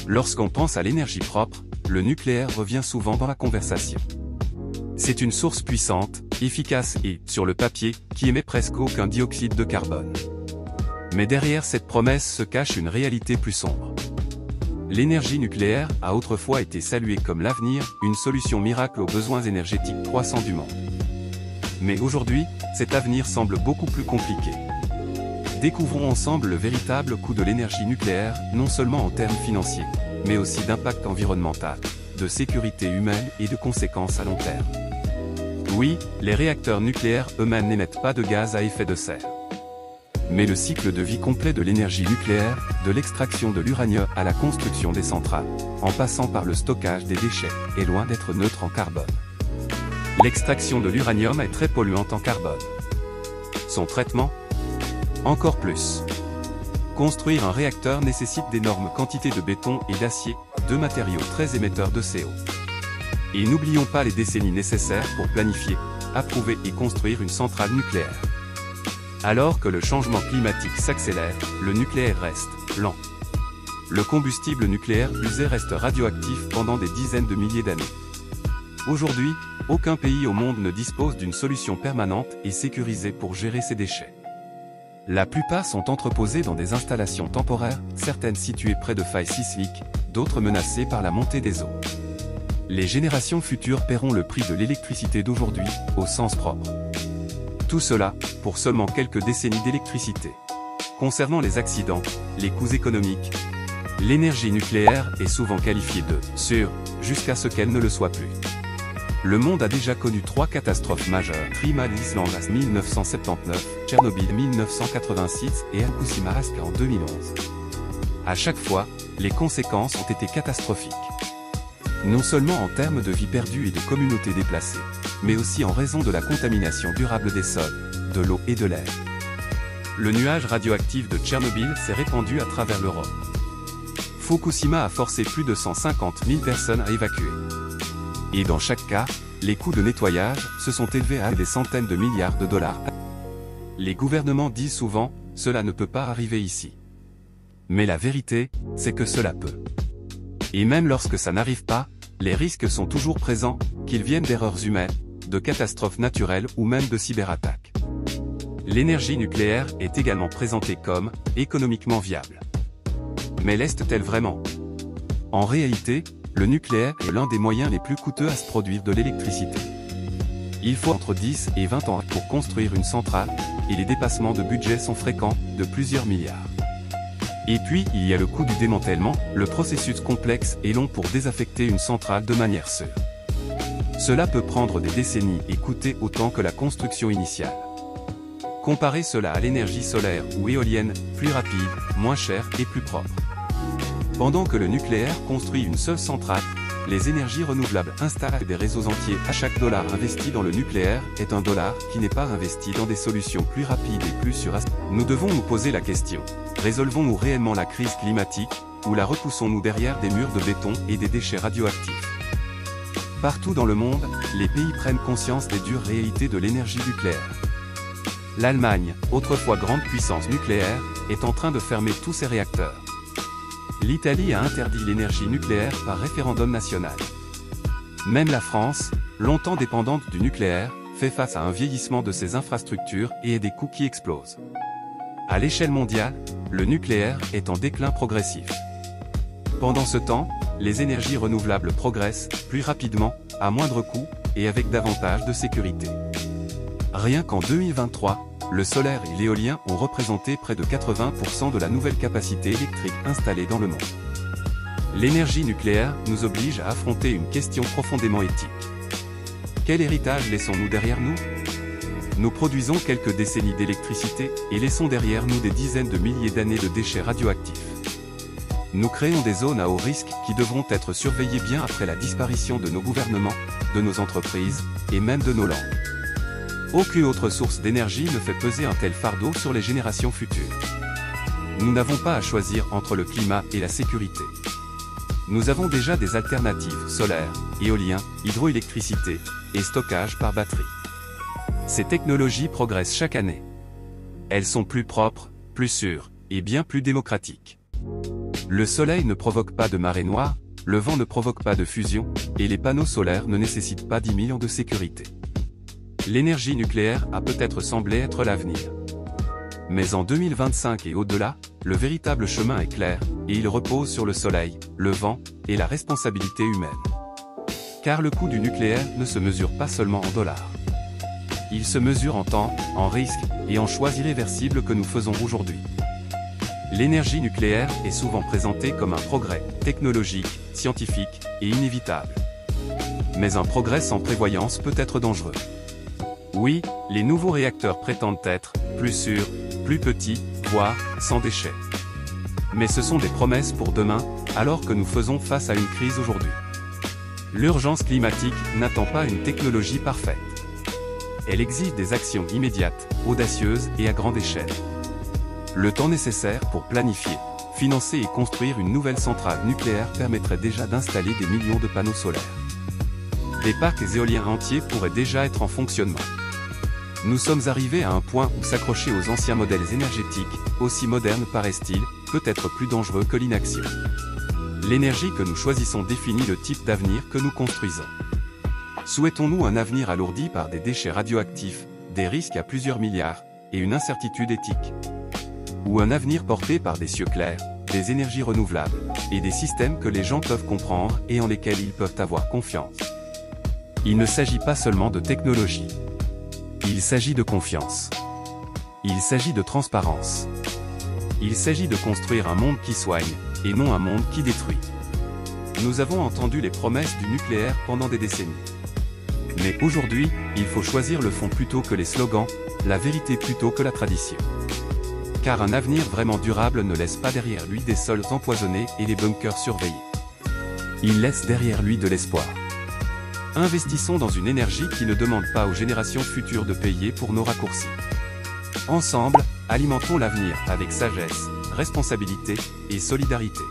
Lorsqu'on pense à l'énergie propre, le nucléaire revient souvent dans la conversation. C'est une source puissante, efficace et, sur le papier, qui émet presque aucun dioxyde de carbone. Mais derrière cette promesse se cache une réalité plus sombre. L'énergie nucléaire a autrefois été saluée comme l'avenir, une solution miracle aux besoins énergétiques croissants du monde. Mais aujourd'hui, cet avenir semble beaucoup plus compliqué. Découvrons ensemble le véritable coût de l'énergie nucléaire, non seulement en termes financiers, mais aussi d'impact environnemental, de sécurité humaine et de conséquences à long terme. Oui, les réacteurs nucléaires eux-mêmes n'émettent pas de gaz à effet de serre. Mais le cycle de vie complet de l'énergie nucléaire, de l'extraction de l'uranium à la construction des centrales, en passant par le stockage des déchets, est loin d'être neutre en carbone. L'extraction de l'uranium est très polluante en carbone. Son traitement ? Encore plus. Construire un réacteur nécessite d'énormes quantités de béton et d'acier, deux matériaux très émetteurs de CO. Et n'oublions pas les décennies nécessaires pour planifier, approuver et construire une centrale nucléaire. Alors que le changement climatique s'accélère, le nucléaire reste lent. Le combustible nucléaire usé reste radioactif pendant des dizaines de milliers d'années. Aujourd'hui, aucun pays au monde ne dispose d'une solution permanente et sécurisée pour gérer ces déchets. La plupart sont entreposés dans des installations temporaires, certaines situées près de failles sismiques, d'autres menacées par la montée des eaux. Les générations futures paieront le prix de l'électricité d'aujourd'hui, au sens propre. Tout cela, pour seulement quelques décennies d'électricité. Concernant les accidents, les coûts économiques, l'énergie nucléaire est souvent qualifiée de « sûre » jusqu'à ce qu'elle ne le soit plus. Le monde a déjà connu 3 catastrophes majeures: Island en 1979, Tchernobyl 1986 et Fukushima en 2011. À chaque fois, les conséquences ont été catastrophiques. Non seulement en termes de vies perdues et de communautés déplacées, mais aussi en raison de la contamination durable des sols, de l'eau et de l'air. Le nuage radioactif de Tchernobyl s'est répandu à travers l'Europe. Fukushima a forcé plus de 150 000 personnes à évacuer. Et dans chaque cas, les coûts de nettoyage se sont élevés à des centaines de milliards de dollars. Les gouvernements disent souvent, cela ne peut pas arriver ici. Mais la vérité, c'est que cela peut. Et même lorsque ça n'arrive pas, les risques sont toujours présents, qu'ils viennent d'erreurs humaines, de catastrophes naturelles ou même de cyberattaques. L'énergie nucléaire est également présentée comme économiquement viable. Mais l'est-elle vraiment? En réalité, le nucléaire est l'un des moyens les plus coûteux à se produire de l'électricité. Il faut entre 10 et 20 ans pour construire une centrale, et les dépassements de budget sont fréquents, de plusieurs milliards. Et puis, il y a le coût du démantèlement, le processus complexe et long pour désaffecter une centrale de manière sûre. Cela peut prendre des décennies et coûter autant que la construction initiale. Comparez cela à l'énergie solaire ou éolienne, plus rapide, moins chère et plus propre. Pendant que le nucléaire construit une seule centrale, les énergies renouvelables installent des réseaux entiers. À chaque dollar investi dans le nucléaire est un dollar qui n'est pas investi dans des solutions plus rapides et plus sûres. Nous devons nous poser la question: résolvons-nous réellement la crise climatique, ou la repoussons-nous derrière des murs de béton et des déchets radioactifs? Partout dans le monde, les pays prennent conscience des dures réalités de l'énergie nucléaire. L'Allemagne, autrefois grande puissance nucléaire, est en train de fermer tous ses réacteurs. L'Italie a interdit l'énergie nucléaire par référendum national. Même la France, longtemps dépendante du nucléaire, fait face à un vieillissement de ses infrastructures et à des coûts qui explosent. À l'échelle mondiale, le nucléaire est en déclin progressif. Pendant ce temps, les énergies renouvelables progressent, plus rapidement, à moindre coût, et avec davantage de sécurité. Rien qu'en 2023, le solaire et l'éolien ont représenté près de 80% de la nouvelle capacité électrique installée dans le monde. L'énergie nucléaire nous oblige à affronter une question profondément éthique. Quel héritage laissons-nous derrière nous? Nous produisons quelques décennies d'électricité et laissons derrière nous des dizaines de milliers d'années de déchets radioactifs. Nous créons des zones à haut risque qui devront être surveillées bien après la disparition de nos gouvernements, de nos entreprises, et même de nos langues. Aucune autre source d'énergie ne fait peser un tel fardeau sur les générations futures. Nous n'avons pas à choisir entre le climat et la sécurité. Nous avons déjà des alternatives: solaire, éolien, hydroélectricité et stockage par batterie. Ces technologies progressent chaque année. Elles sont plus propres, plus sûres et bien plus démocratiques. Le soleil ne provoque pas de marée noire, le vent ne provoque pas de fusion, et les panneaux solaires ne nécessitent pas 10 millions de sécurité. L'énergie nucléaire a peut-être semblé être l'avenir. Mais en 2025 et au-delà, le véritable chemin est clair, et il repose sur le soleil, le vent, et la responsabilité humaine. Car le coût du nucléaire ne se mesure pas seulement en dollars. Il se mesure en temps, en risque, et en choix irréversibles que nous faisons aujourd'hui. L'énergie nucléaire est souvent présentée comme un progrès technologique, scientifique et inévitable. Mais un progrès sans prévoyance peut être dangereux. Oui, les nouveaux réacteurs prétendent être plus sûrs, plus petits, voire sans déchets. Mais ce sont des promesses pour demain, alors que nous faisons face à une crise aujourd'hui. L'urgence climatique n'attend pas une technologie parfaite. Elle exige des actions immédiates, audacieuses et à grande échelle. Le temps nécessaire pour planifier, financer et construire une nouvelle centrale nucléaire permettrait déjà d'installer des millions de panneaux solaires. Des parcs éoliens entiers pourraient déjà être en fonctionnement. Nous sommes arrivés à un point où s'accrocher aux anciens modèles énergétiques, aussi modernes paraissent-ils, peut être plus dangereux que l'inaction. L'énergie que nous choisissons définit le type d'avenir que nous construisons. Souhaitons-nous un avenir alourdi par des déchets radioactifs, des risques à plusieurs milliards, et une incertitude éthique? Ou un avenir porté par des cieux clairs, des énergies renouvelables, et des systèmes que les gens peuvent comprendre et en lesquels ils peuvent avoir confiance? Il ne s'agit pas seulement de technologie. Il s'agit de confiance. Il s'agit de transparence. Il s'agit de construire un monde qui soigne, et non un monde qui détruit. Nous avons entendu les promesses du nucléaire pendant des décennies. Mais aujourd'hui, il faut choisir le fond plutôt que les slogans, la vérité plutôt que la tradition. Car un avenir vraiment durable ne laisse pas derrière lui des sols empoisonnés et des bunkers surveillés. Il laisse derrière lui de l'espoir. Investissons dans une énergie qui ne demande pas aux générations futures de payer pour nos raccourcis. Ensemble, alimentons l'avenir avec sagesse, responsabilité et solidarité.